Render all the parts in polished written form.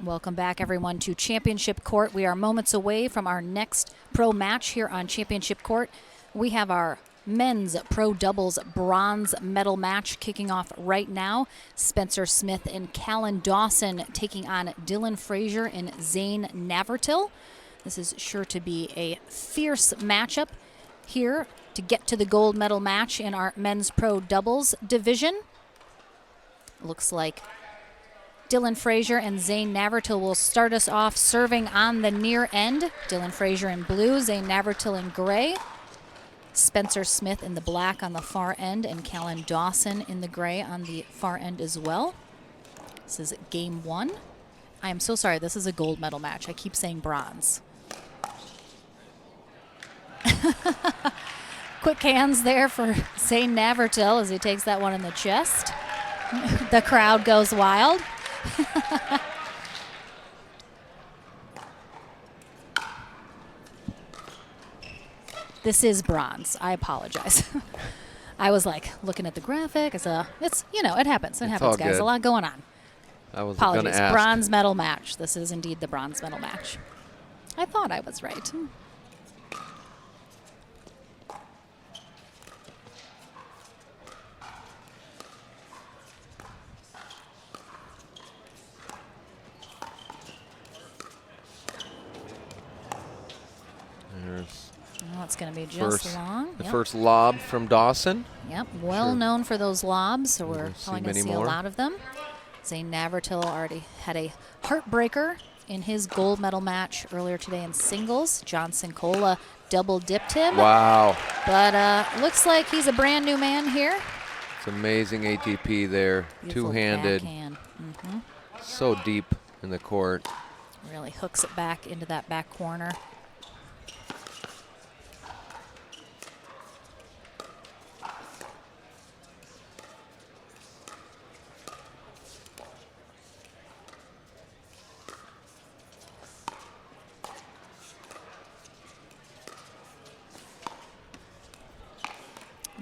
Welcome back, everyone, to Championship Court. We are moments away from our next pro match here on Championship Court. We have our men's pro doubles bronze medal match kicking off right now. Spencer Smith and Callan Dawson taking on Dylan Frazier and Zane Navratil. This is sure to be a fierce matchup here to get to the gold medal match in our men's pro doubles division. Looks like Dylan Frazier and Zane Navratil will start us off serving on the near end. Dylan Frazier in blue, Zane Navratil in gray. Spencer Smith in the black on the far end, and Callan Dawson in the gray on the far end as well. This is game one. I am so sorry, this is a gold medal match. I keep saying bronze. Quick hands there for Zane Navratil as he takes that one in the chest. The crowd goes wild. This is bronze. I apologize. I was like looking at the graphic. It's you know, it happens. It happens, guys. Good. A lot going on. I was Apologies. going to ask. Bronze medal match. This is indeed the bronze medal match. I thought I was right. There's Well, it's going to be just long. the first lob from Dawson. Yep, well known for those lobs, so we're We'll probably see going to many see more. a lot of them. Zane Navratil already had a heartbreaker in his gold medal match earlier today in singles. Johnson Cola double dipped him. Wow. But looks like he's a brand new man here. It's amazing ATP there. Beautiful Two-handed. backhand. So deep in the court. Really hooks it back into that back corner.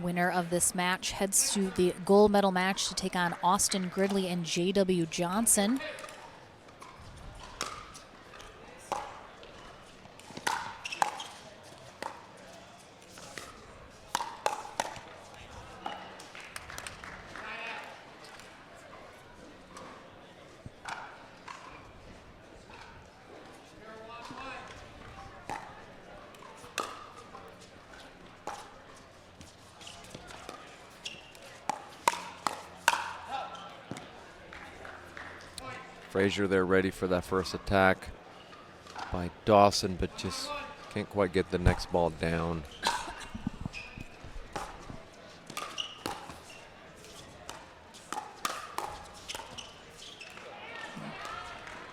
Winner of this match heads to the gold medal match to take on Austin Gridley and J.W. Johnson. Frazier there ready for that first attack by Dawson, but just can't quite get the next ball down.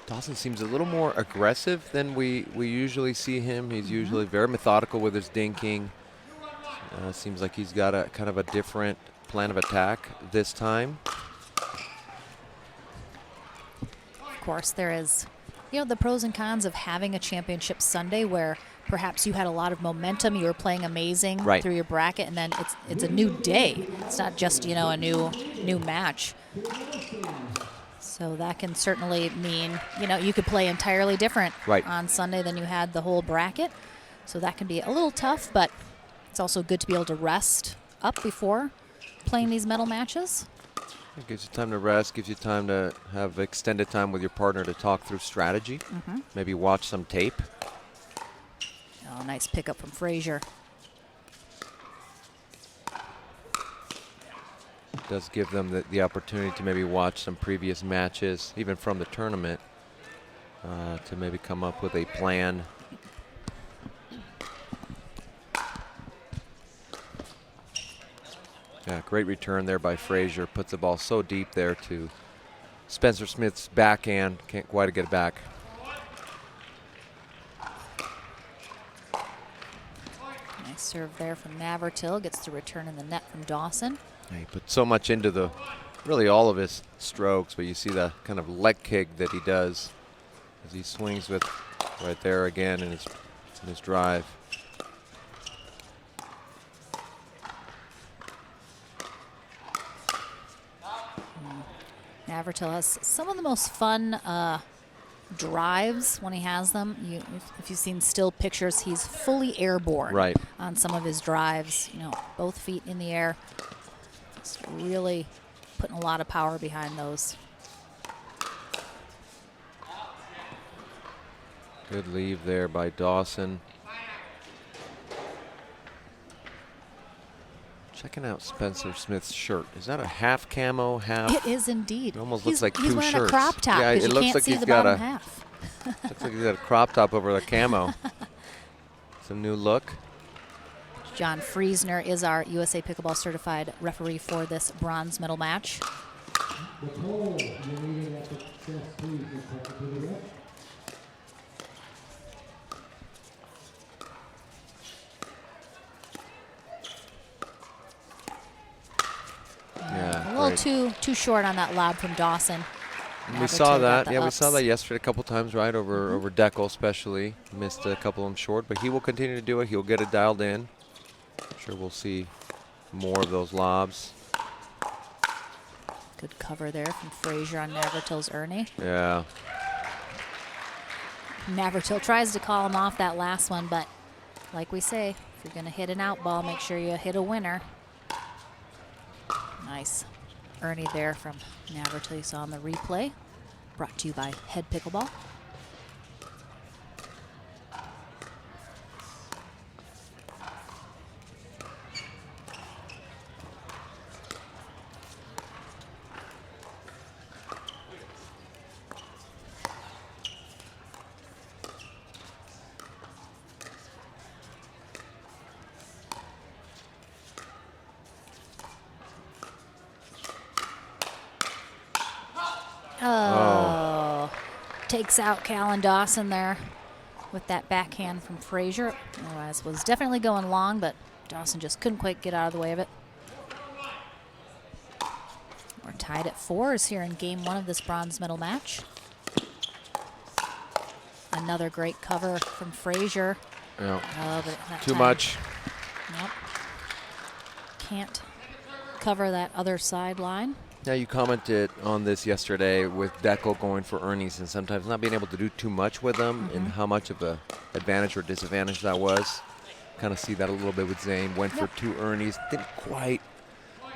Dawson seems a little more aggressive than we usually see him. He's usually very methodical with his dinking. Seems like he's got a kind of a different plan of attack this time. Of course, there is, you know, the pros and cons of having a championship Sunday where perhaps you had a lot of momentum, you were playing amazing Right. through your bracket, and then it's a new day. It's not just, you know, a new match. So that can certainly mean, you know, you could play entirely different Right. on Sunday than you had the whole bracket. So that can be a little tough, but it's also good to be able to rest up before playing these medal matches. It gives you time to rest, gives you time to have extended time with your partner to talk through strategy, maybe watch some tape. Oh, nice pickup from Frazier. It does give them the opportunity to maybe watch some previous matches, even from the tournament, to maybe come up with a plan. Yeah, great return there by Frazier. Puts the ball so deep there to Spencer Smith's backhand. Can't quite get it back. Nice serve there from Navratil. Gets the return in the net from Dawson. Yeah, he put so much into really all of his strokes, but you see the kind of leg kick that he does as he swings with right there again in his drive. Navratil has some of the most fun drives when he has them. If you've seen still pictures, he's fully airborne on some of his drives. You know, both feet in the air. Just really putting a lot of power behind those. Good leave there by Dawson. Checking out Spencer Smith's shirt. Is that a half camo, half? It is indeed. It almost looks like two shirts. He's wearing a crop top. Yeah, it looks like he's got a. Looks like he's got a crop top over the camo. Some new look. John Friesner is our USA Pickleball certified referee for this bronze medal match. Yeah, a little too short on that lob from Dawson. We saw that. Yeah, we saw that yesterday a couple times, right? Over Deckel especially. Missed a couple of them short, but he will continue to do it. He'll get it dialed in. I'm sure we'll see more of those lobs. Good cover there from Frazier on Navratil's Ernie. Yeah. Navratil tries to call him off that last one, but like we say, if you're going to hit an out ball, make sure you hit a winner. Nice Ernie there from Navratil you saw on the replay. Brought to you by Head Pickleball. Oh, takes out Callan Dawson there with that backhand from Frazier. Otherwise, was definitely going long, but Dawson just couldn't quite get out of the way of it. We're tied at 4s here in game 1 of this bronze medal match. Another great cover from Frazier. Yeah. But too much. Nope. Can't cover that other sideline. Now, you commented on this yesterday with Deckel going for Ernies and sometimes not being able to do too much with them and how much of an advantage or disadvantage that was. Kind of see that a little bit with Zane. Went for 2 Ernies, didn't quite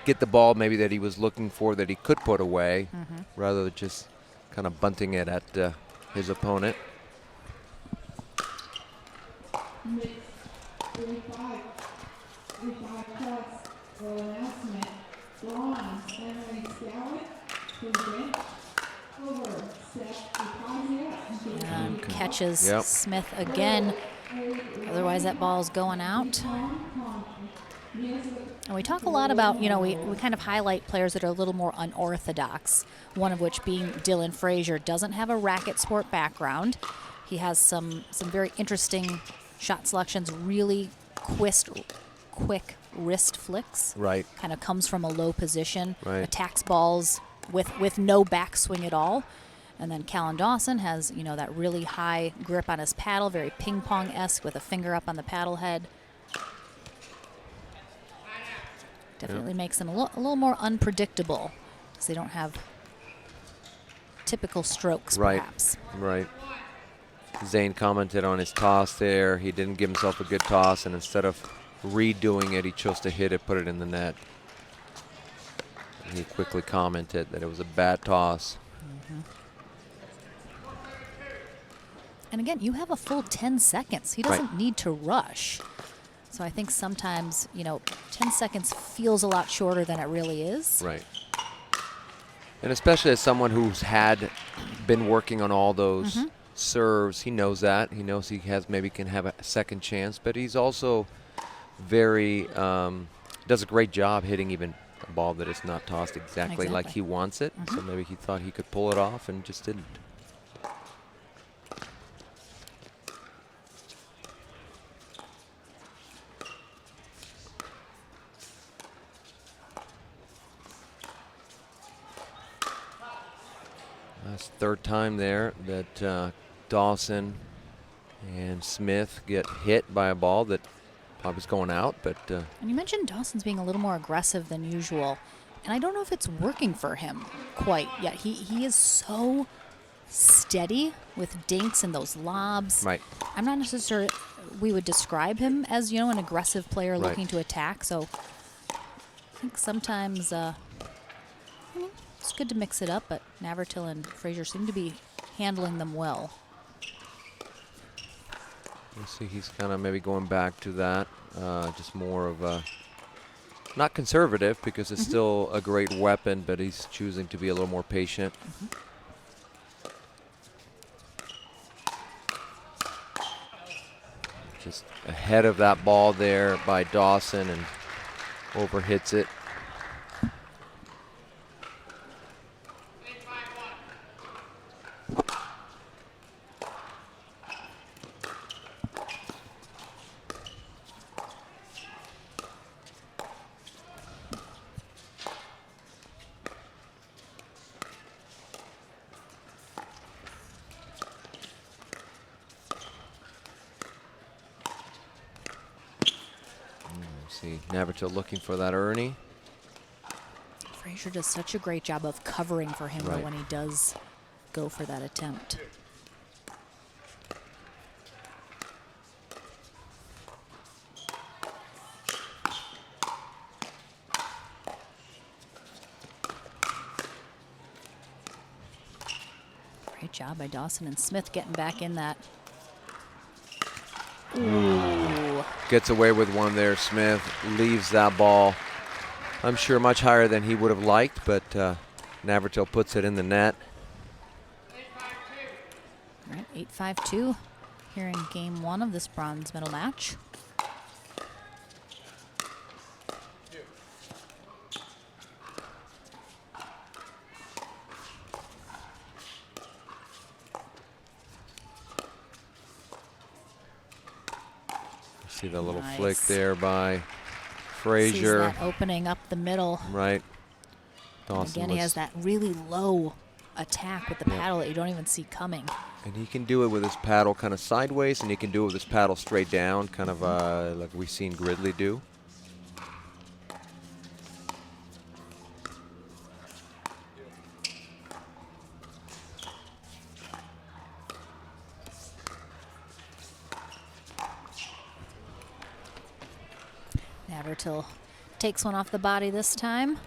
get the ball maybe that he was looking for that he could put away, rather than just kind of bunting it at his opponent. Catches Smith again. Otherwise, that ball's going out. And we talk a lot about, you know, we kind of highlight players that are a little more unorthodox, one of which being Dylan Frazier. Doesn't have a racket sport background. He has some very interesting shot selections, really quick wrist flicks. Right. Kind of comes from a low position, attacks balls with no backswing at all. And then Callan Dawson has, you know, that really high grip on his paddle, very ping-pong-esque with a finger up on the paddle head. Definitely makes them a little more unpredictable because they don't have typical strokes, perhaps. Right. Zane commented on his toss there. He didn't give himself a good toss, and instead of redoing it, he chose to hit it, put it in the net. And he quickly commented that it was a bad toss. And again, you have a full 10 seconds. He doesn't need to rush. So I think sometimes, you know, 10 seconds feels a lot shorter than it really is. Right. And especially as someone who's been working on all those serves, he knows that. He knows he can have a second chance, but he's also does a great job hitting even a ball that is not tossed exactly like he wants it. So maybe he thought he could pull it off and just didn't. That's third time there that Dawson and Smith get hit by a ball that probably was going out. But and you mentioned Dawson's being a little more aggressive than usual, and I don't know if it's working for him quite yet. He is so steady with dinks and those lobs. Right. I'm not necessarily, we would describe him as, an aggressive player Right. looking to attack. So I think sometimes it's good to mix it up, but Navratil and Frazier seem to be handling them well. You see he's kind of maybe going back to that, just more of a, not conservative because it's still a great weapon, but he's choosing to be a little more patient. Just ahead of that ball there by Dawson and overhits it. See Navratil looking for that Ernie. Frazier does such a great job of covering for him though, Right. when he does go for that attempt. Great job by Dawson and Smith getting back in that. Ooh. Gets away with one there. Smith leaves that ball, I'm sure, much higher than he would have liked, but Navratil puts it in the net. All right, 8-5-2 here in game 1 of this bronze medal match. See the little Nice. flick there by Sees Frazier. that opening up the middle. Right. And Dawson again, he has that really low attack with the Yeah. paddle that you don't even see coming. And he can do it with his paddle kind of sideways, and he can do it with his paddle straight down, kind of like we've seen Gridley do. Navratil takes one off the body this time.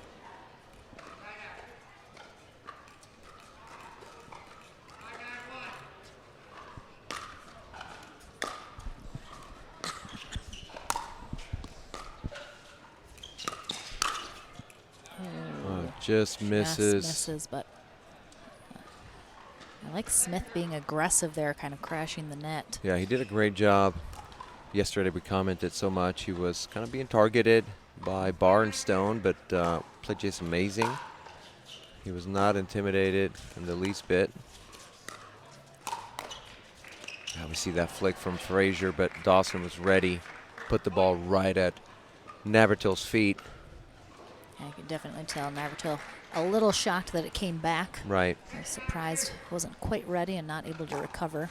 Just misses. Just misses, but I like Smith being aggressive there, kind of crashing the net. Yeah, he did a great job. Yesterday we commented so much. He was kind of being targeted by Barr and Stone, but played just amazing. He was not intimidated in the least bit. Now we see that flick from Frazier, but Dawson was ready. Put the ball right at Navratil's feet. I can definitely tell Navratil a little shocked that it came back. Right. I was surprised, wasn't quite ready and not able to recover.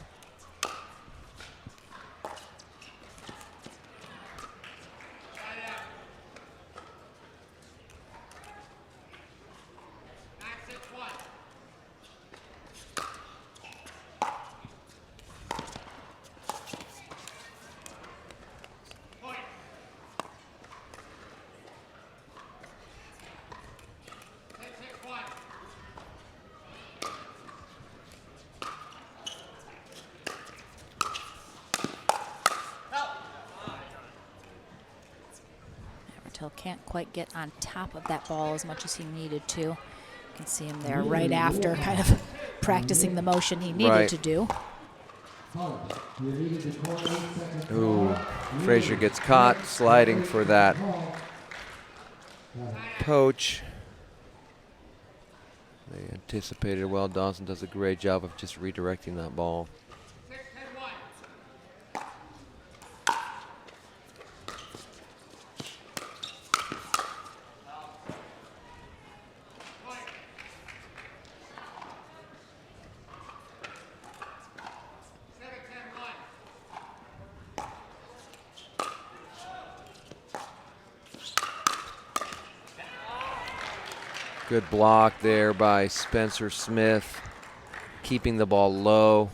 Can't quite get on top of that ball as much as he needed to. You can see him there right after, kind of practicing the motion he needed to do. Ooh, Frazier gets caught sliding for that poach. They anticipated well. Dawson does a great job of just redirecting that ball. Good block there by Spencer Smith. keeping the ball low.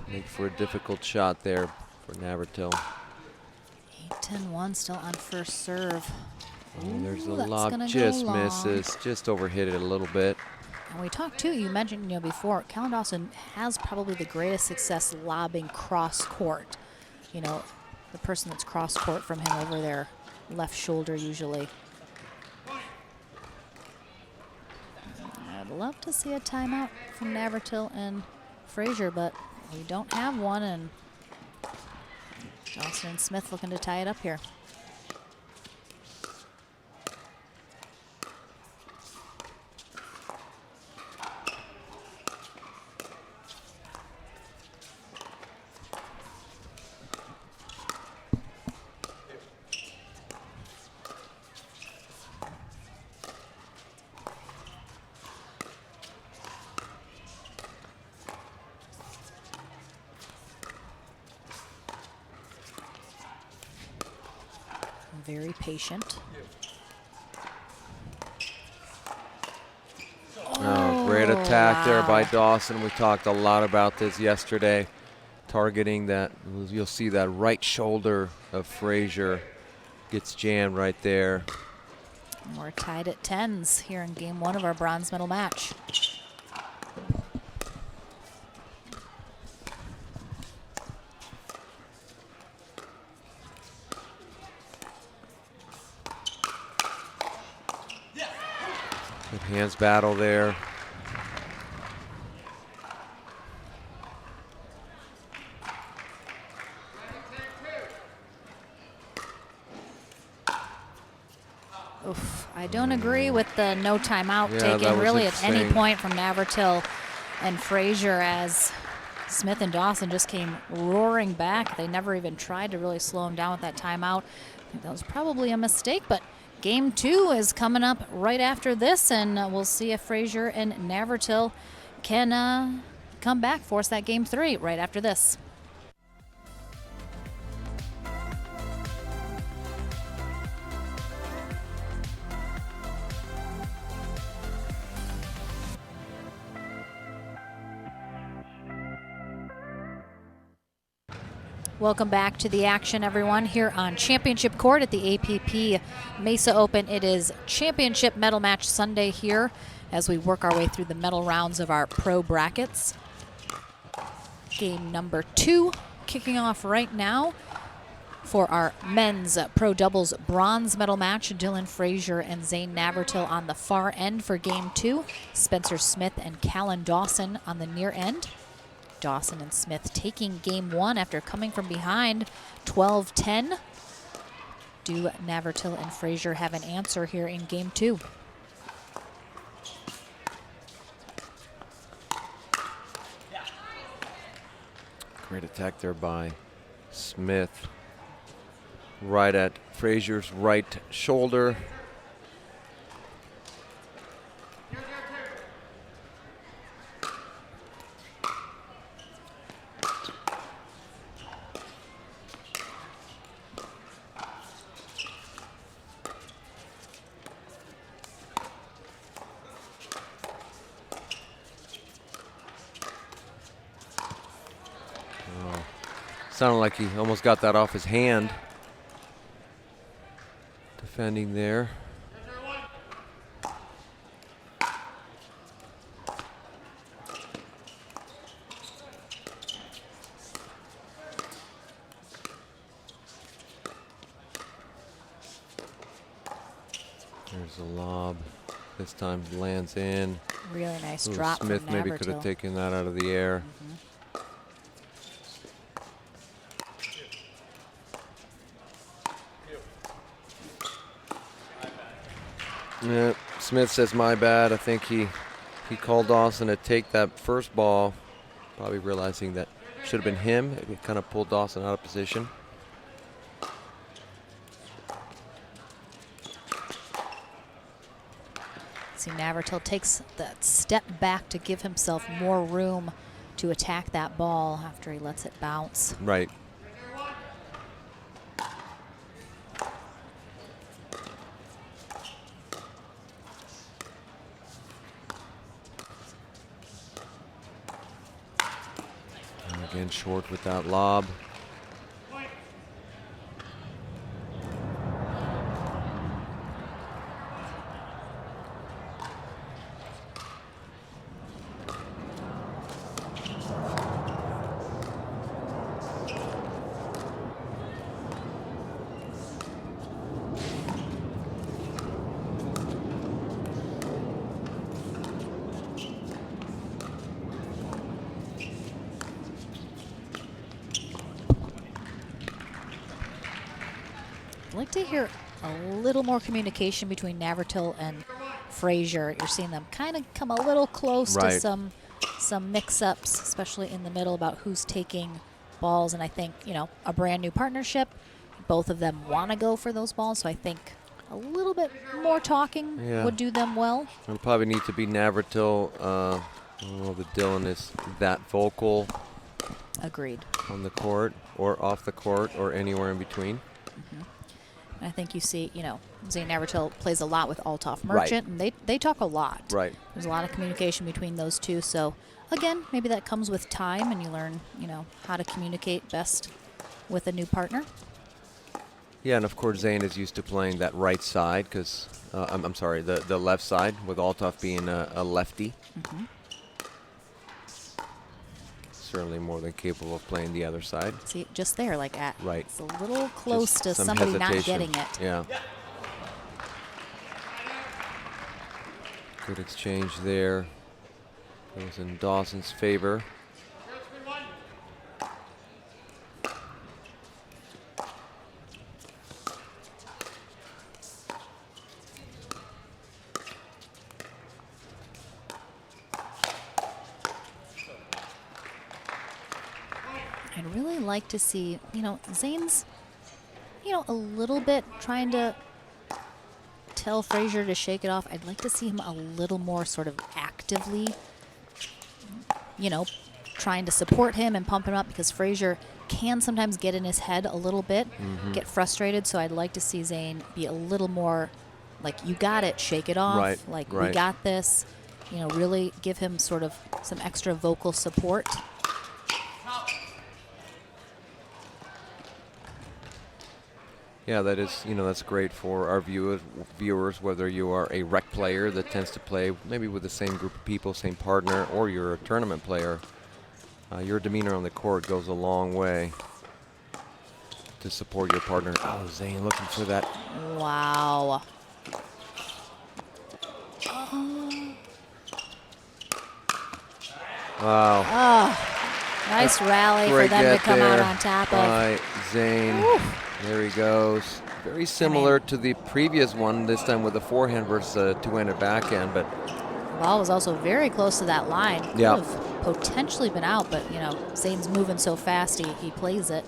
Make for a difficult shot there for Navratil. 8-10-1 still on first serve. Oh, there's a Ooh, that's lob, gonna just go long. misses, just overhit it a little bit. And we talked too, you mentioned before, Callan Dawson has probably the greatest success lobbing cross court. The person that's cross court from him over their left shoulder usually. I'd love to see a timeout from Navratil and Frazier, but we don't have one, and Dawson and Smith looking to tie it up here. Very patient. Oh, great attack there by Dawson. We talked a lot about this yesterday. Targeting that, you'll see that right shoulder of Frazier gets jammed right there. And we're tied at 10s here in game 1 of our bronze medal match. Good hands battle there. Oof, I don't agree with the no timeout Yeah, taken really at any point from Navratil and Frazier, as Smith and Dawson just came roaring back. They never even tried to really slow him down with that timeout. I think that was probably a mistake, but game 2 is coming up right after this, and we'll see if Frazier and Navratil can come back, force that game 3 right after this. Welcome back to the action, everyone, here on Championship Court at the APP Mesa Open. It is Championship Medal Match Sunday here as we work our way through the medal rounds of our pro brackets. Game number 2 kicking off right now for our men's pro doubles bronze medal match. Dylan Frazier and Zane Navratil on the far end for game 2. Spencer Smith and Callan Dawson on the near end. Dawson and Smith taking game 1 after coming from behind 12-10. Do Navratil and Frazier have an answer here in game 2? Great attack there by Smith. Right at Frazier's right shoulder. Sounded like he almost got that off his hand. Defending there. There's a lob. This time lands in. Really nice Ooh, drop Smith from maybe Navratil. could have taken that out of the air. Yeah, Smith says my bad. I think he called Dawson to take that first ball, probably realizing that should have been him. It kind of pulled Dawson out of position. See, Navratil takes that step back to give himself more room to attack that ball after he lets it bounce. Right. Again, short with that lob. I'd like to hear a little more communication between Navratil and Frazier. You're seeing them kind of come a little close to some mix-ups, especially in the middle about who's taking balls. And I think, you know, a brand new partnership, both of them want to go for those balls. So I think a little bit more talking would do them well. It'll probably need to be Navratil. I don't know that Dylan is that vocal. Agreed. On the court or off the court or anywhere in between. I think you see, you know, Zane Navratil plays a lot with Althoff Merchant, and they talk a lot. Right. There's a lot of communication between those two. So, again, maybe that comes with time, and you learn, you know, how to communicate best with a new partner. Yeah, and of course Zane is used to playing that right side because, I'm sorry, the left side with Althoff being a lefty. Certainly more than capable of playing the other side. See, just there, like at right. It's a little close just to some somebody hesitation. not getting it. Yeah. Good exchange there. It was in Dawson's favor. I'd really like to see, you know, Zane's, you know, a little bit trying to tell Frazier to shake it off. I'd like to see him a little more sort of actively, you know, trying to support him and pump him up, because Frazier can sometimes get in his head a little bit, get frustrated. So I'd like to see Zane be a little more like, you got it, shake it off. Like, we got this, you know, really give him sort of some extra vocal support. Yeah, that is, you know, that's great for our viewers, whether you are a rec player that tends to play maybe with the same group of people, same partner, or you're a tournament player. Your demeanor on the court goes a long way to support your partner. Oh, Zane looking for that. Wow. Wow. Oh, nice rally for them to come out on top of. By Zane. Oof. There he goes. Very similar to the previous one, this time with a forehand versus a two-handed backhand, but the ball was also very close to that line. Could have potentially been out, but, you know, Zane's moving so fast, he plays it.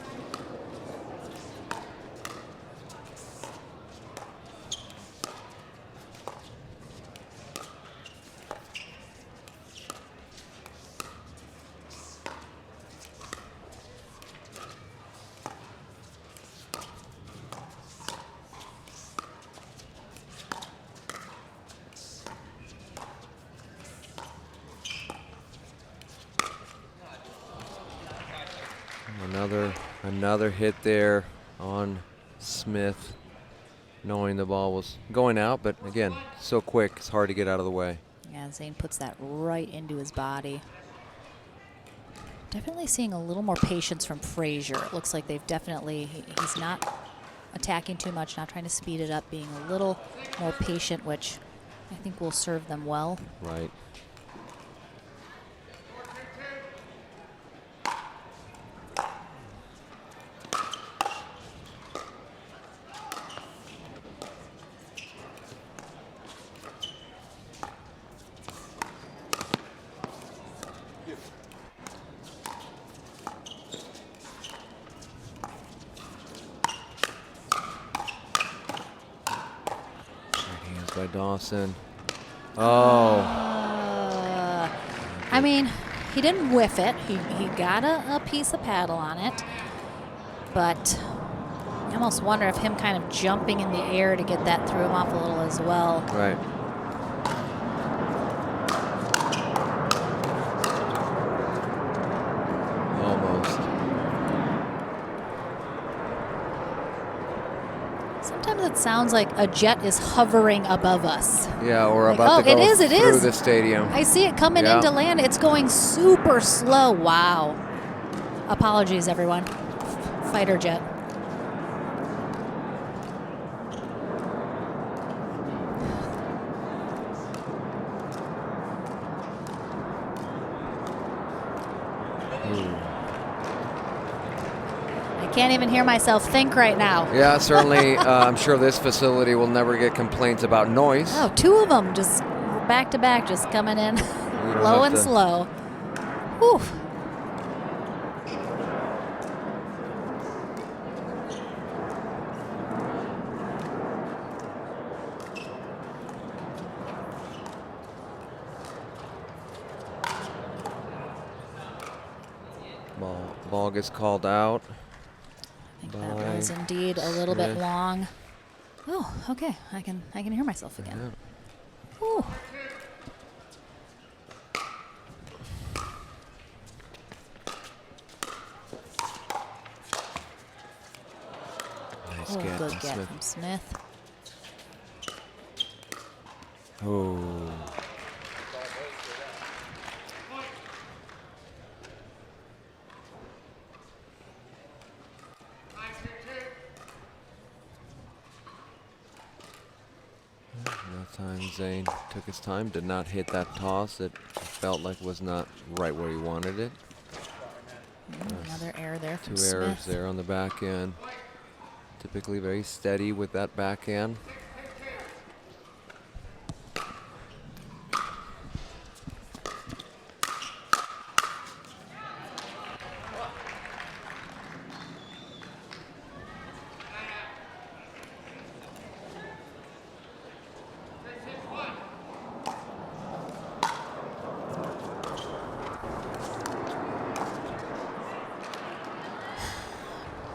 Another hit there on Smith, knowing the ball was going out, but again, so quick, it's hard to get out of the way. Yeah, Zane puts that right into his body. Definitely seeing a little more patience from Frazier. It looks like they've definitely, he's not attacking too much, not trying to speed it up, being a little more patient, which I think will serve them well. Right. By Dawson. Oh. I mean, he didn't whiff it. He got a piece of paddle on it. But I almost wonder if him kind of jumping in the air to get that threw him off a little as well. Right. Almost. Sometimes it sounds like a jet is hovering above us. Yeah, or Like, about to oh, go it through is. the stadium. I see it coming Yeah. into land. It's going super slow. Wow. Apologies, everyone. Fighter jet. I can't even hear myself think right now. Yeah, certainly. I'm sure this facility will never get complaints about noise. Oh, 2 of them just back to back, just coming in low and slow. Whew. Ball gets called out. I think that was indeed a little bit long. Oh, okay. I can hear myself again. Yeah. Whew. Nice Oh, get good from get Smith. from Smith. Oh. That time Zane took his time, did not hit that toss. It felt like was not right where he wanted it. Another error there from 2 Smith. errors there on the back end. Typically very steady with that backhand.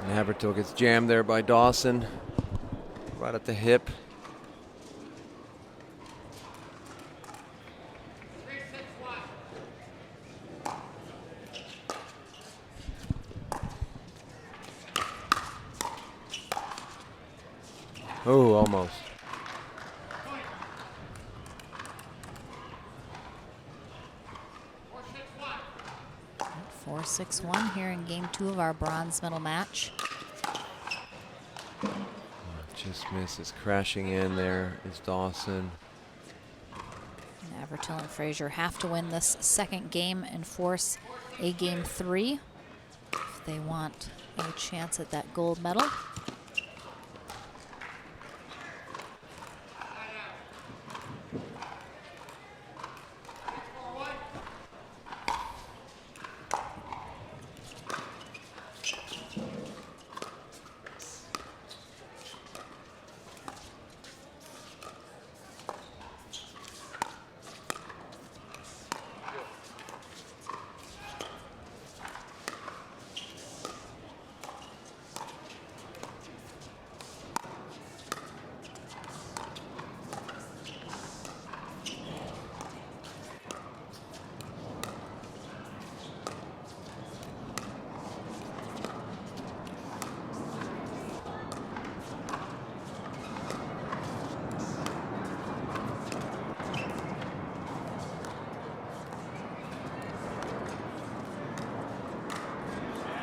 Navratil gets jammed there by Dawson, right at the hip. Oh, almost. 4-6-1 here in game 2 of our bronze medal match. Just misses. Crashing in there is Dawson. Navratil and Frazier have to win this second game and force a game 3 if they want a chance at that gold medal.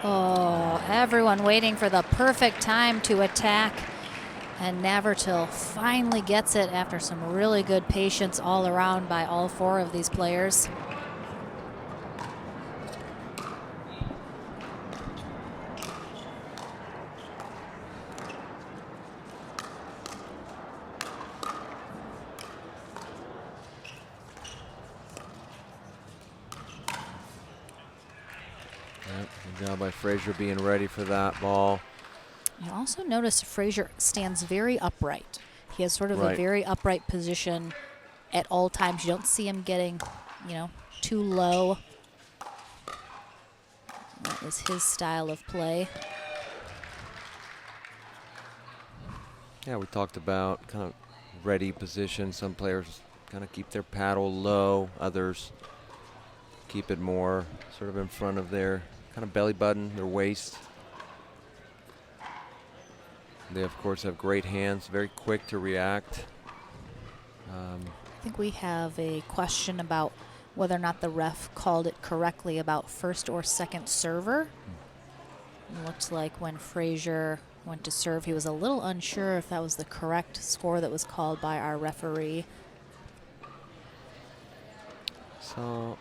Oh, everyone waiting for the perfect time to attack. And Navratil finally gets it after some really good patience all around by all 4 of these players. Good job by Frazier being ready for that ball. You also notice Frazier stands very upright. He has sort of a very upright position at all times. You don't see him getting, too low. That is his style of play. Yeah, we talked about kind of ready position. Some players kind of keep their paddle low. Others keep it more sort of in front of their kind of belly button, their waist. They, of course, have great hands, very quick to react. I think we have a question about whether or not the ref called it correctly about first or second server. It looks like when Frazier went to serve, he was a little unsure if that was the correct score that was called by our referee. So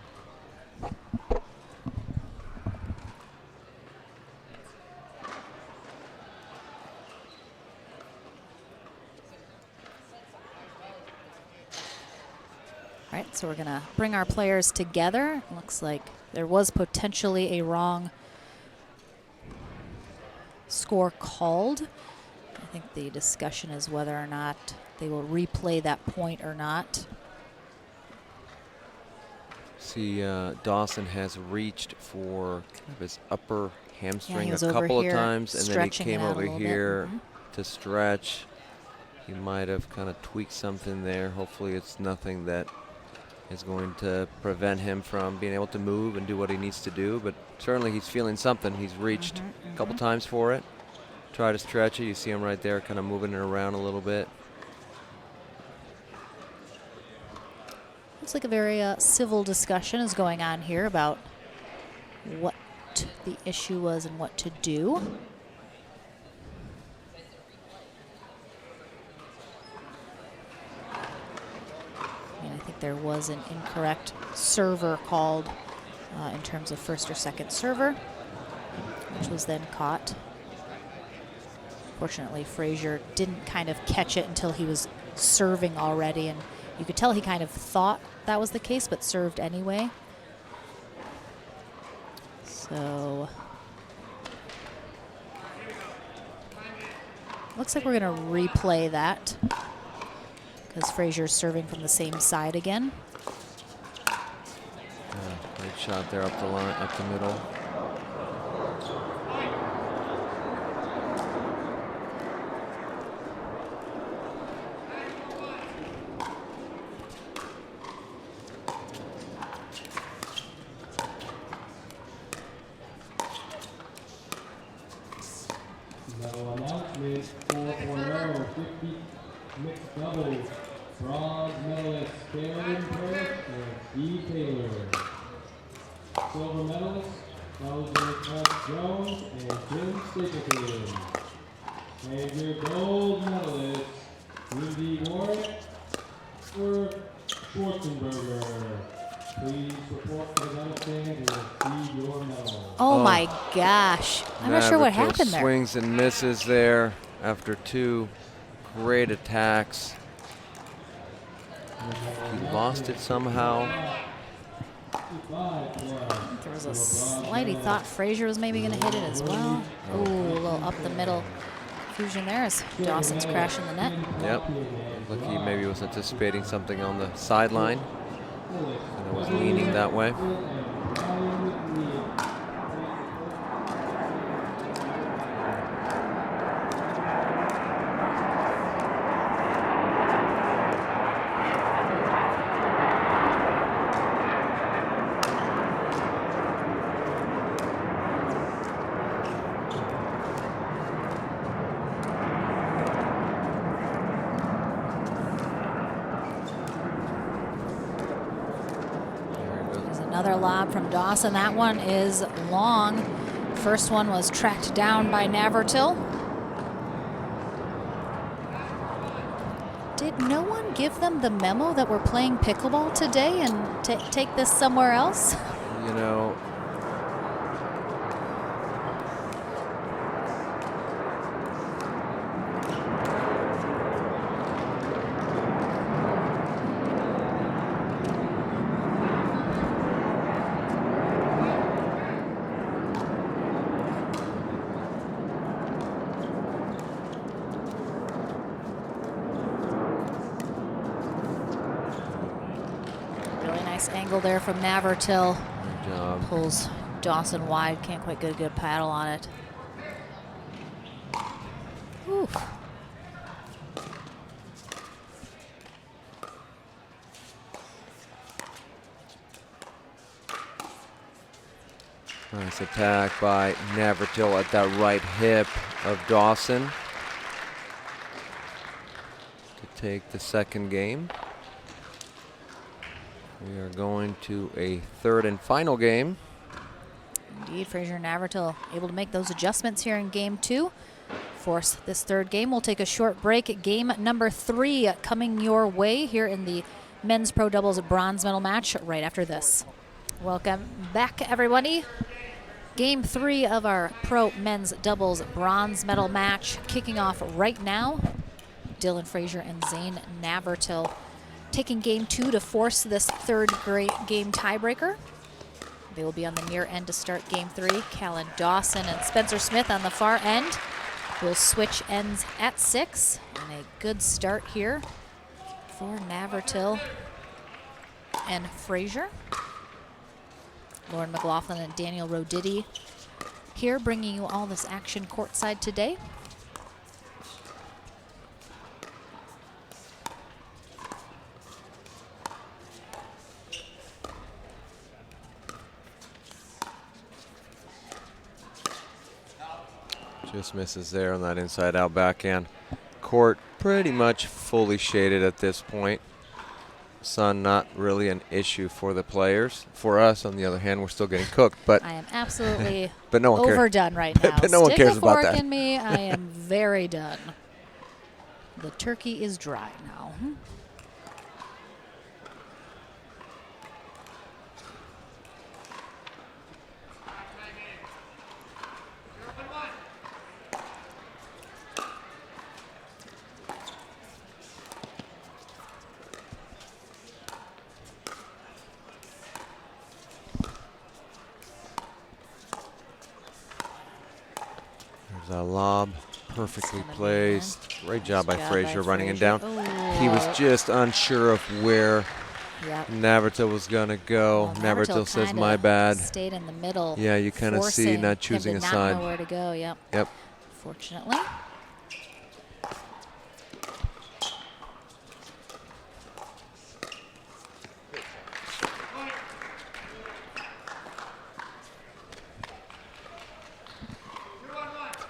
All right, so we're going to bring our players together. Looks like there was potentially a wrong score called. I think the discussion is whether or not they will replay that point or not. see, Dawson has reached for kind of his upper hamstring was a over couple of here times, and then he stretching came it out a over little bit. here to stretch. He might have kind of tweaked something there. Hopefully it's nothing that is going to prevent him from being able to move and do what he needs to do, but certainly he's feeling something. He's reached a couple times for it. Try to stretch it. You see him right there kind of moving it around a little bit. Looks like a very civil discussion is going on here about what the issue was and what to do. I think there was an incorrect server called in terms of first or second server, which was then caught. Fortunately, Frazier didn't kind of catch it until he was serving already, and you could tell he kind of thought that was the case, but served anyway. So looks like we're going to replay that because Frazier's serving from the same side again. Great shot there up the line, up the middle. No announcement, 4.0, 50 mixed doubles. Bronze medalist Karen Perk and Steve Taylor. Silver medalist Frazier F. Jones and Jim Stapleton. And your gold medalist Wendy Warwick for Schwarzenberger. Please report to the medal stand and receive your medal. Oh my gosh. I'm not sure what Navratil happened there. swings and misses there after two great attacks. He lost it somehow. There was a slight, he thought Frazier was maybe going to hit it as well. Ooh, a little up the middle fusion there as Dawson's crashing the net. Yep. Look, he maybe was anticipating something on the sideline, and it was leaning that way. Another lob from Dawson. That one is long. First one was tracked down by Navratil. Did no one give them the memo that we're playing pickleball today and take this somewhere else? You know, Really nice angle there from Navratil. good job. Pulls Dawson wide. Can't quite get a good paddle on it. Oof. Nice attack by Navratil at that right hip of Dawson. to take the second game. We are going to a third and final game. Indeed, Frazier and Navratil able to make those adjustments here in game 2. Force this third game. We'll take a short break. Game number 3 coming your way here in the men's pro doubles bronze medal match right after this. Welcome back, everybody. Game 3 of our pro men's doubles bronze medal match kicking off right now. Dylan Frazier and Zane Navratil taking game 2 to force this third game tiebreaker. They will be on the near end to start game 3. Callan Dawson and Spencer Smith on the far end. We'll switch ends at 6. And a good start here for Navratil and Frazier. Lauren McLaughlin and Daniel Roditi here bringing you all this action courtside today. Just misses there on that inside out backhand. Court pretty much fully shaded at this point. Sun not really an issue for the players. For us, on the other hand, we're still getting cooked. But I am absolutely but no one overdone right now. But no one cares about that. Stick a fork in me. I am very done. The turkey is dry now. There's a lob, perfectly placed. Great job by Frazier running it Frazier. down. He was just unsure of where Navratil was going to go. Well, Navratil says, my bad. Stayed in the middle. Yeah, you kind of see not choosing a not side. know where to go, yep. Yep. Fortunately.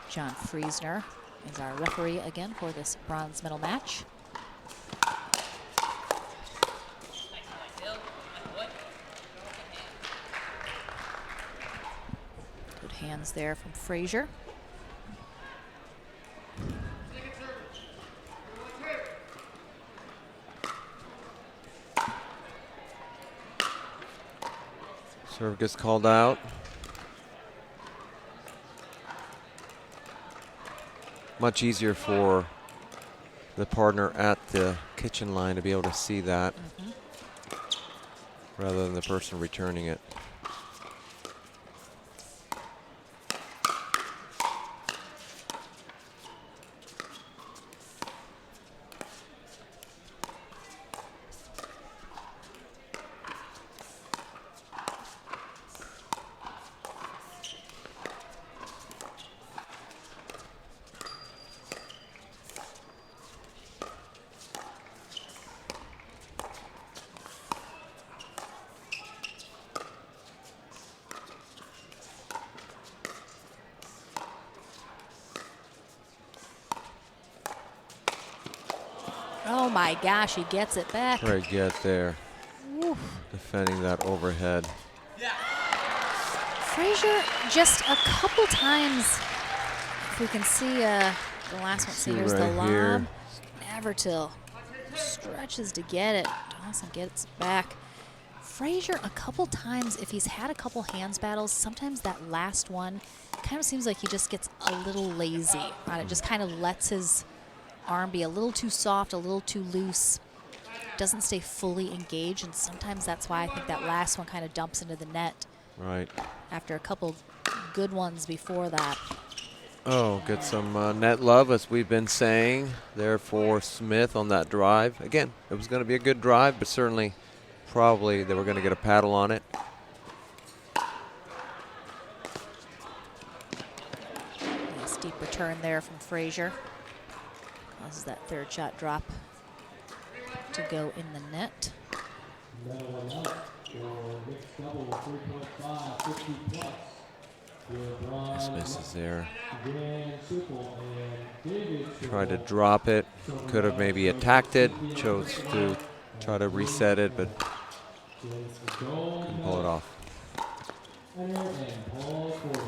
John Friesner is our referee again for this bronze medal match. Good hands there from Frazier. Serve gets called out. Much easier for the partner at the kitchen line to be able to see that rather than the person returning it. Oh my gosh, he gets it back. Great get there. Oof. Defending that overhead. Frazier just a couple times, if we can see the last one, see here's the lob. Here. Navratil stretches to get it. Dawson gets it back. Frazier a couple times, if he's had a couple hands battles, sometimes that last one kind of seems like he just gets a little lazy on it, just kind of lets his arm be a little too soft, a little too loose, doesn't stay fully engaged, and sometimes that's why I think that last one kind of dumps into the net. Right. After a couple good ones before that. Oh, get some net love, as we've been saying, there for Smith on that drive. Again, it was going to be a good drive, but certainly probably they were going to get a paddle on it. Nice deep return there from Frazier. Causes that third shot drop to go in the net. Just misses there. Dan Supple and David Tried to Supple. drop it. Could have maybe attacked it. Chose to try to reset it, but couldn't pull it off. And Paul Ford.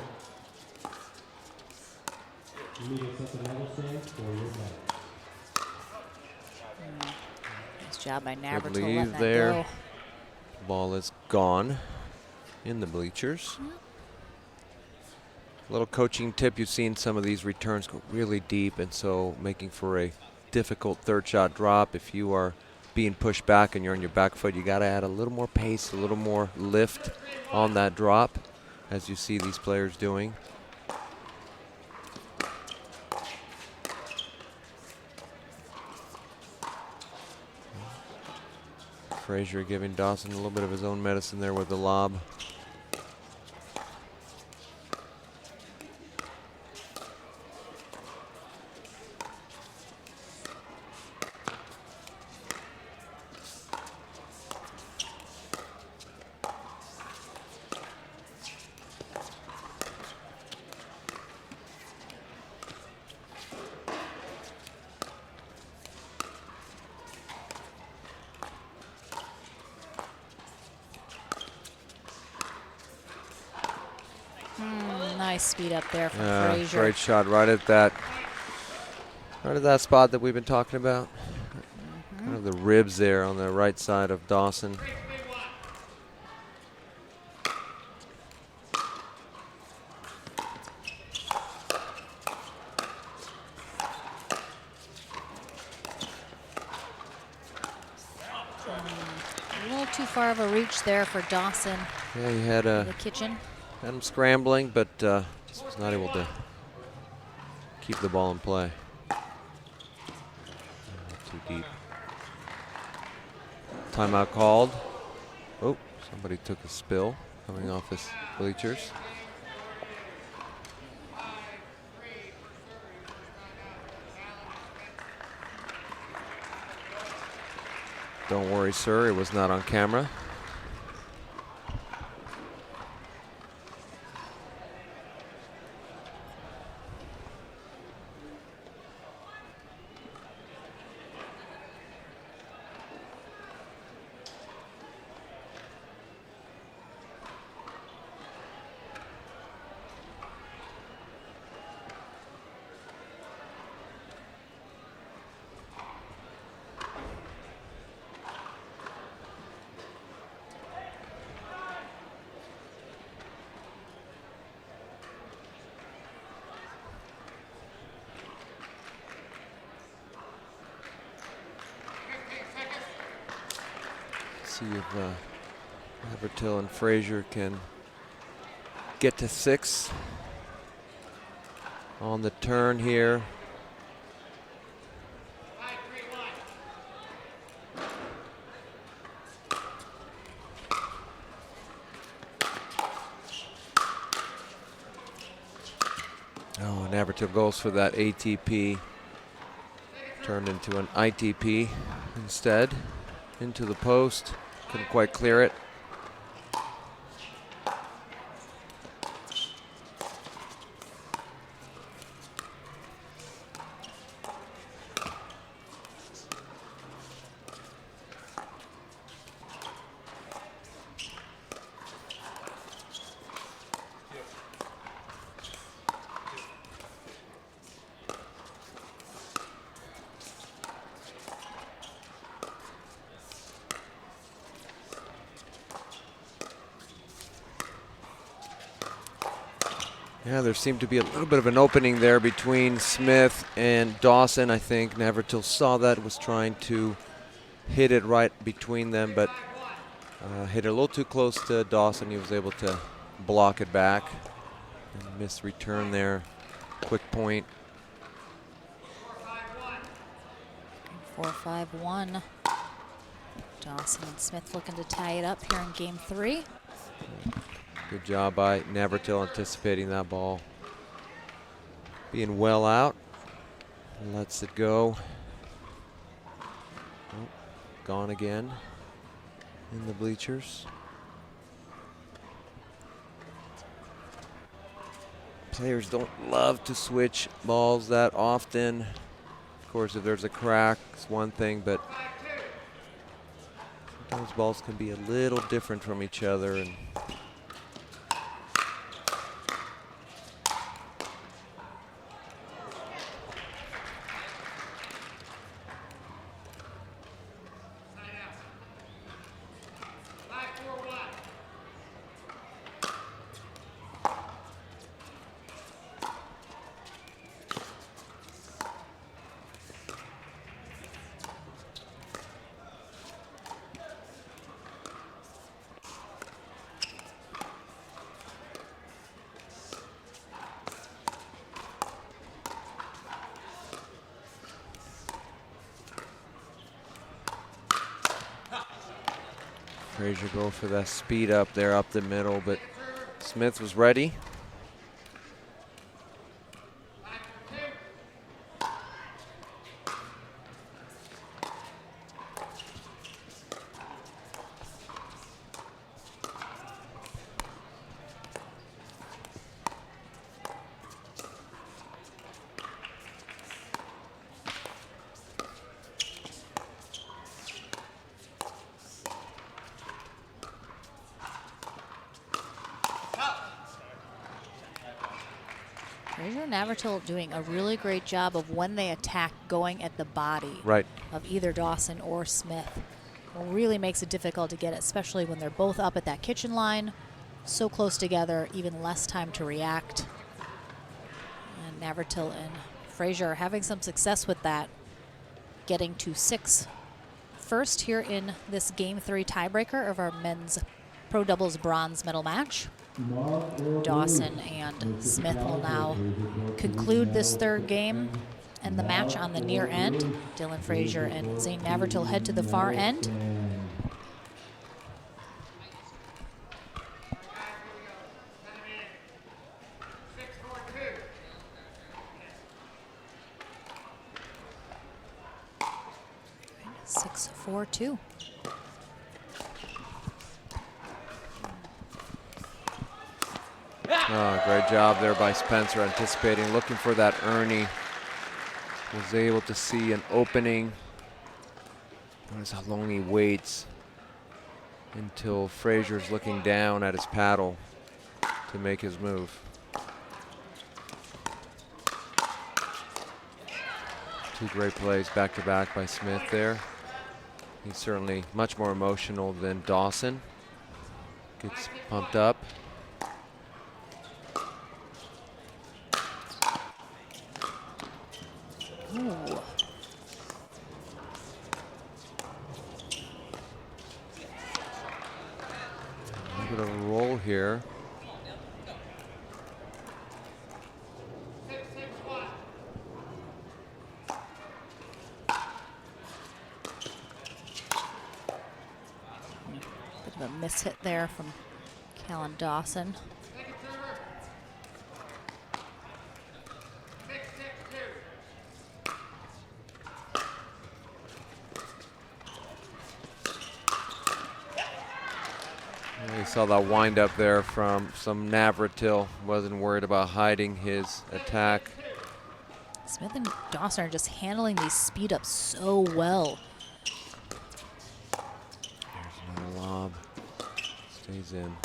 You need to set the medal stand for your medal. Nice job by Good Navratil leave letting that there. go. Ball is gone in the bleachers. A little coaching tip, you've seen some of these returns go really deep, and so making for a difficult third shot drop. If you are being pushed back and you're on your back foot, you got to add a little more pace, a little more lift on that drop, as you see these players doing. Frazier giving Dawson a little bit of his own medicine there with the lob. Nice speed up there from Yeah, Frazier. great shot right at that spot that we've been talking about. Kind of the ribs there on the right side of Dawson. A little too far of a reach there for Dawson Yeah, he had in the kitchen. him scrambling, but just was not able to keep the ball in play. Too deep. Timeout called. Oh, somebody took a spill coming off his bleachers. Don't worry, sir, it was not on camera. See if Navratil and Frazier can get to 6 on the turn here. Oh, Navratil goes for that ATP. Turned into an ITP instead. Into the post. Couldn't quite clear it. Yeah, there seemed to be a little bit of an opening there between Smith and Dawson. I think Navratil saw that, was trying to hit it right between them, but hit it a little too close to Dawson. He was able to block it back. And missed return there. Quick point. 4-5-1. Dawson and Smith looking to tie it up here in game 3. Good job by Navratil anticipating that ball. Being well out. Lets it go. Oh, gone again in the bleachers. Players don't love to switch balls that often. Of course, if there's a crack, it's one thing, but sometimes balls can be a little different from each other. And Frazier go for that speed up there up the middle, but Smith was ready. Frazier and Navratil doing a really great job of when they attack going at the body Right. of either Dawson or Smith. It really makes it difficult to get it, especially when they're both up at that kitchen line, so close together, even less time to react. And Navratil and Frazier are having some success with that, getting to 6 first here in this Game 3 tiebreaker of our men's pro doubles bronze medal match. Dawson and Smith will now conclude this third game and the match on the near end. Dylan Frazier and Zane Navratil head to the far end. Six, 4-2. Oh, great job there by Spencer, anticipating, looking for that Ernie. Was able to see an opening. Notice how long he waits until Frazier's looking down at his paddle to make his move. Two great plays back to back by Smith there. He's certainly much more emotional than Dawson. Gets pumped up. Ooh. Look at a roll here. Bit of a mishit there from Callan Dawson. We saw that wind up there from some Navratil. Wasn't worried about hiding his attack. Smith and Dawson are just handling these speed ups so well. There's another lob. Stays in.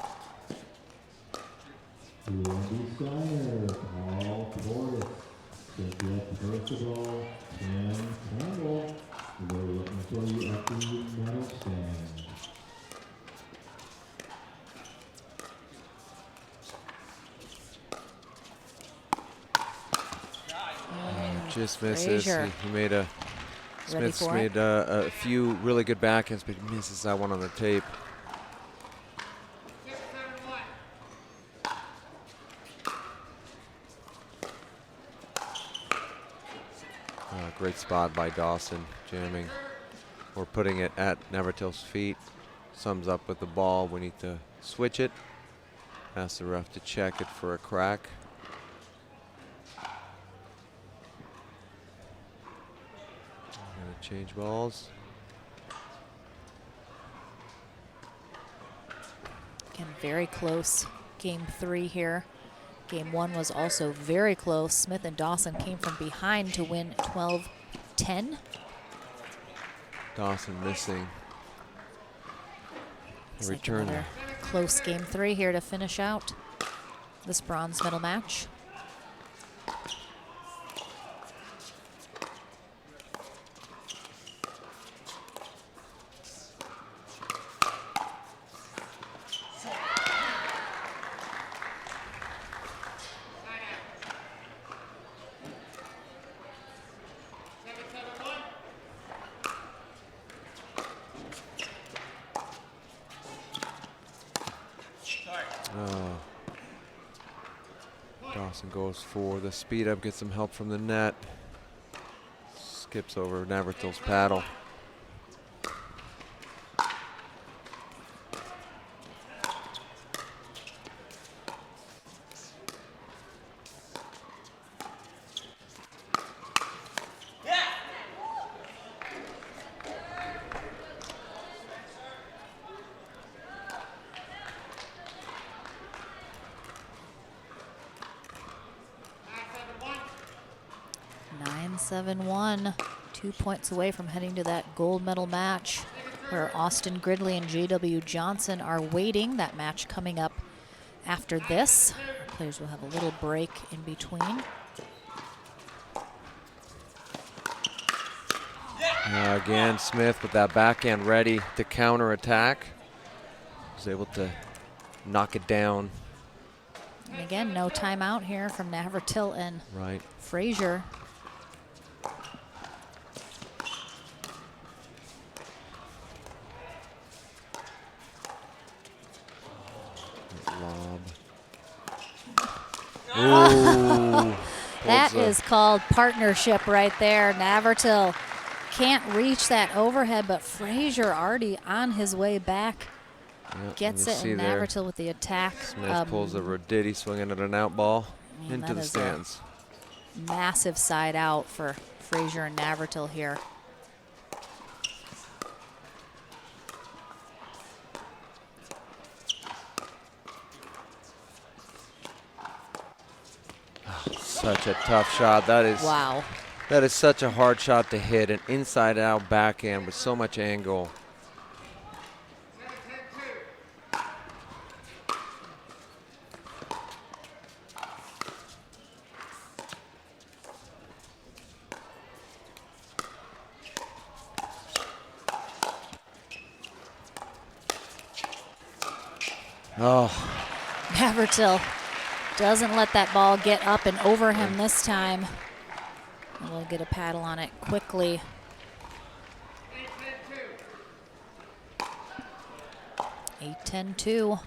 Just misses. Frazier. He made a Ready Smith's for made a few really good backhands, but he misses that one on the tape. Great spot by Dawson, jamming or putting it at Navratil's feet. Sums up with the ball. We need to switch it. Ask the ref to check it for a crack. Gonna change balls. Again, very close. Game 3 here. Game 1 was also very close. Smith and Dawson came from behind to win 12-10. Dawson missing. Looks like Return. another close Game 3 here to finish out this bronze medal match. Dawson goes for the speed up, gets some help from the net. Skips over Navratil's paddle. Nine, 7-1, 2 points away from heading to that gold medal match where Austin Gridley and J.W. Johnson are waiting. That match coming up after this. Our players will have a little break in between. Again, Smith with that backhand ready to counterattack. Was able to knock it down. And again, no timeout here from Navratil and Right. Frazier. Lob. Ooh. That is called partnership right there. Navratil can't reach that overhead, but Frazier already on his way back. Yep, Gets you it, see and there, Navratil with the attack. Smith pulls a Roditi swinging at an out ball Man, into that the is a stands. massive side out for Frazier and Navratil here. Such a tough shot. That is Wow. That is such a hard shot to hit, an inside out backhand with so much angle. Oh, Navratil doesn't let that ball get up and over him this time. And we'll get a paddle on it quickly. Eight, 10-2.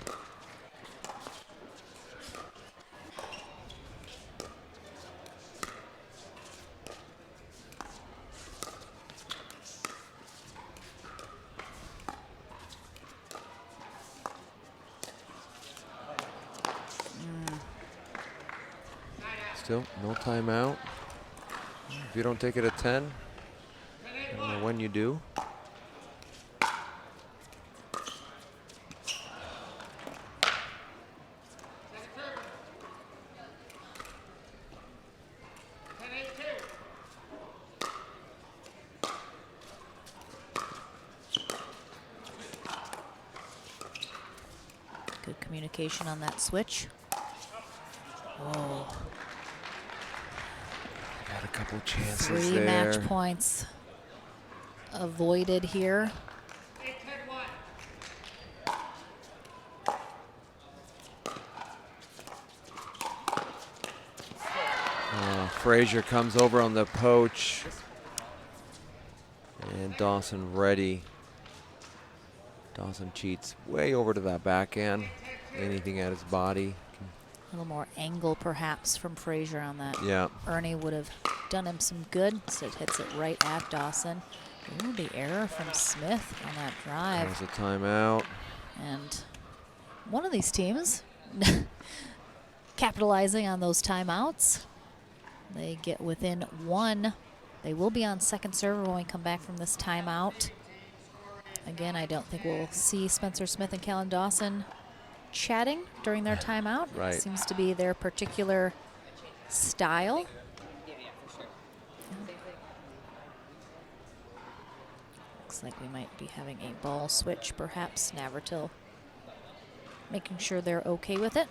still no timeout. If you don't take it at 10, I don't know when you do. Good communication on that switch. Oh, Got a couple chances 3 there. match points avoided here. Frazier comes over on the poach. And Dawson ready. Dawson cheats way over to that backhand. Anything at his body. A little more angle perhaps from Frazier on that. Yeah. Ernie would have done him some good. So it hits it right at Dawson. Ooh, the error from Smith on that drive. There's a timeout. And one of these teams capitalizing on those timeouts. They get within 1. They will be on second serve when we come back from this timeout. Again, I don't think we'll see Spencer Smith and Callan Dawson chatting during their timeout. Right. Seems to be their particular style. Looks like we might be having a ball switch, perhaps. Navratil making sure they're okay with it.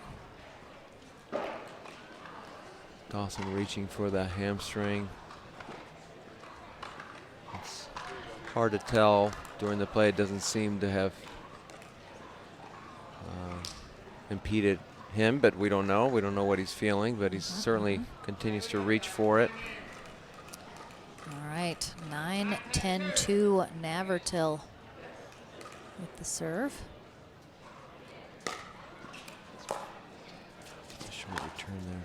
Dawson reaching for that hamstring. It's hard to tell during the play. It doesn't seem to have impeded him, but we don't know. We don't know what he's feeling, but he certainly continues to reach for it. All right, 9-10-2 Navratil with the serve. Short return there.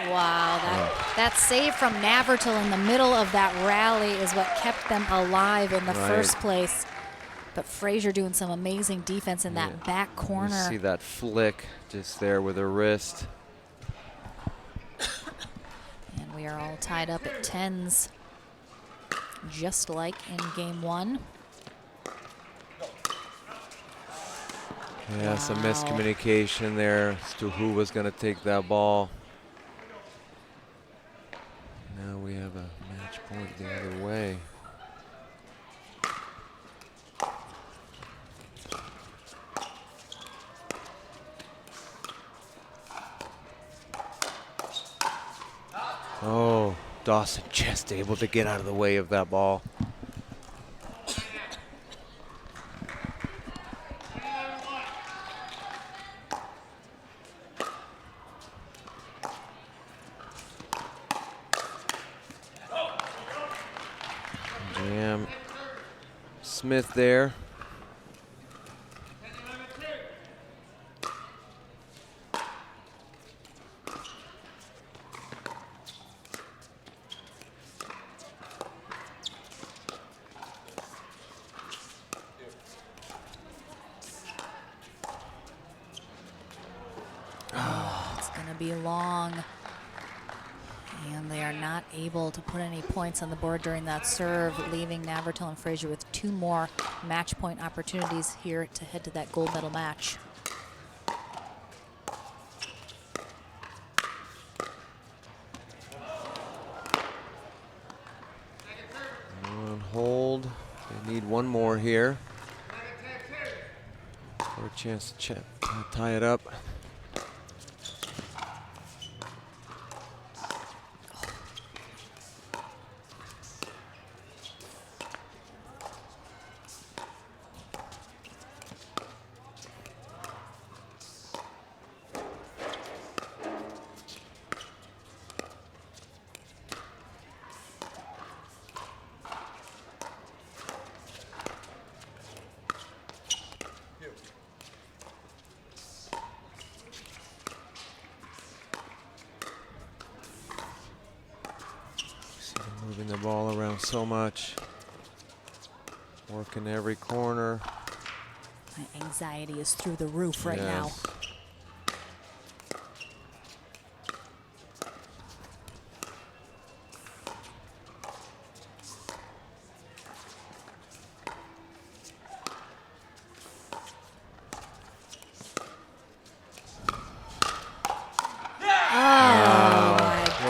Wow, that save from Navratil in the middle of that rally is what kept them alive in the first place. But Frazier doing some amazing defense in that back corner. You see that flick just there with her wrist. And we are all tied up at 10s, just like in game 1. Yeah, some miscommunication there as to who was going to take that ball. Now we have a match point the other way. Oh, Dawson just able to get out of the way of that ball. Jam Smith there. It's going to be long. And they are not able to put any points on the board during that serve, leaving Navratil and Frazier with 2 more match point opportunities here to head to that gold medal match. On hold. They need one more here for a chance to tie it up. Moving the ball around so much, working every corner. My anxiety is through the roof right now.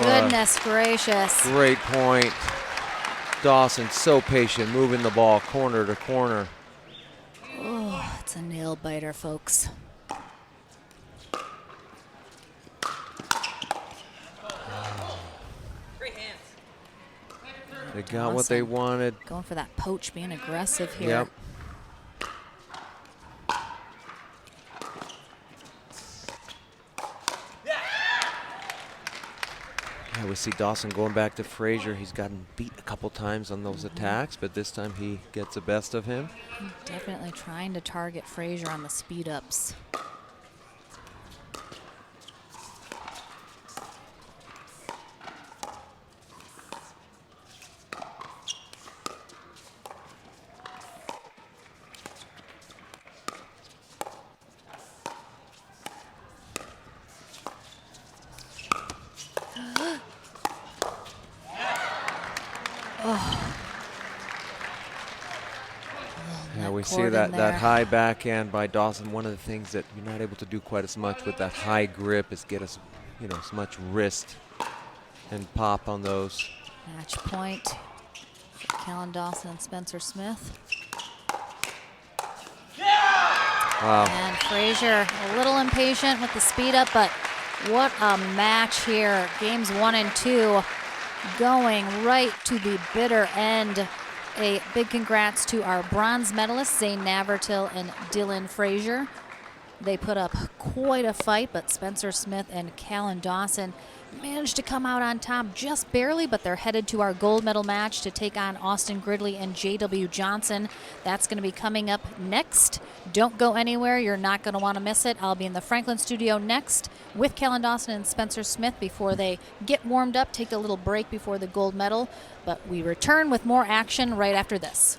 Goodness gracious. Great point. Dawson so patient, moving the ball corner to corner. Oh, it's a nail biter, folks. They got what they wanted. Going for that poach, being aggressive here. Yep. we see Dawson going back to Frazier. He's gotten beat a couple times on those attacks, but this time he gets the best of him. Definitely trying to target Frazier on the speed ups. Yeah, we see that high backhand by Dawson. One of the things that you're not able to do quite as much with that high grip is get as much wrist and pop on those. Match point for Callan Dawson and Spencer Smith. Wow. And Frazier a little impatient with the speed up, but what a match here. Games 1 and 2 going right to the bitter end. A big congrats to our bronze medalists, Zane Navratil and Dylan Frazier. They put up quite a fight, but Spencer Smith and Callan Dawson managed to come out on top just barely, but they're headed to our gold medal match to take on Austin Gridley and J.W. Johnson. That's going to be coming up next. Don't go anywhere. You're not going to want to miss it. I'll be in the Franklin studio next with Callan Dawson and Spencer Smith before they get warmed up, take a little break before the gold medal. But we return with more action right after this.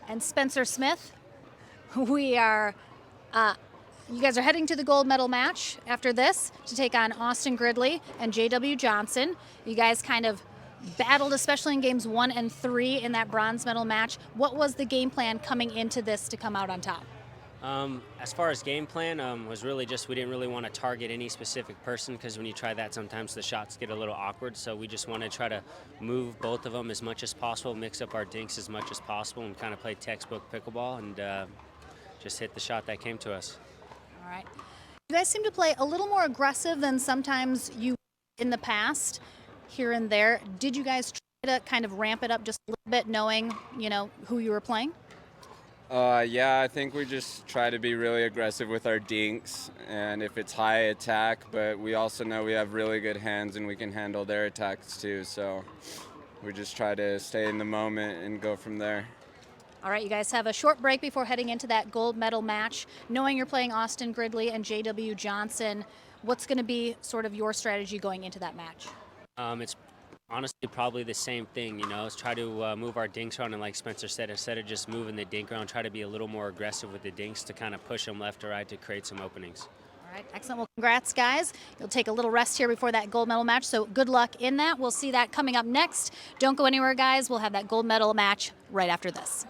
And Spencer Smith, you guys are heading to the gold medal match after this to take on Austin Gridley and J.W. Johnson. You guys kind of battled, especially in games 1 and 3 in that bronze medal match. What was the game plan coming into this to come out on top? As far as game plan, was really just we didn't really want to target any specific person, because when you try that, sometimes the shots get a little awkward. So we just want to try to move both of them as much as possible, mix up our dinks as much as possible, and kind of play textbook pickleball and just hit the shot that came to us. All right. You guys seem to play a little more aggressive than sometimes you in the past, here and there. Did you guys try to kind of ramp it up just a little bit, knowing, who you were playing? Yeah, I think we just try to be really aggressive with our dinks, and if it's high attack, but we also know we have really good hands and we can handle their attacks too, so we just try to stay in the moment and go from there. All right, you guys have a short break before heading into that gold medal match. Knowing you're playing Austin Gridley and J.W. Johnson, what's going to be sort of your strategy going into that match? It's honestly probably the same thing, is try to move our dinks around, and like Spencer said, instead of just moving the dink around, try to be a little more aggressive with the dinks to kind of push them left or right to create some openings. All right, excellent. Well, congrats, guys. You'll take a little rest here before that gold medal match, so good luck in that. We'll see that coming up next. Don't go anywhere, guys. We'll have that gold medal match right after this.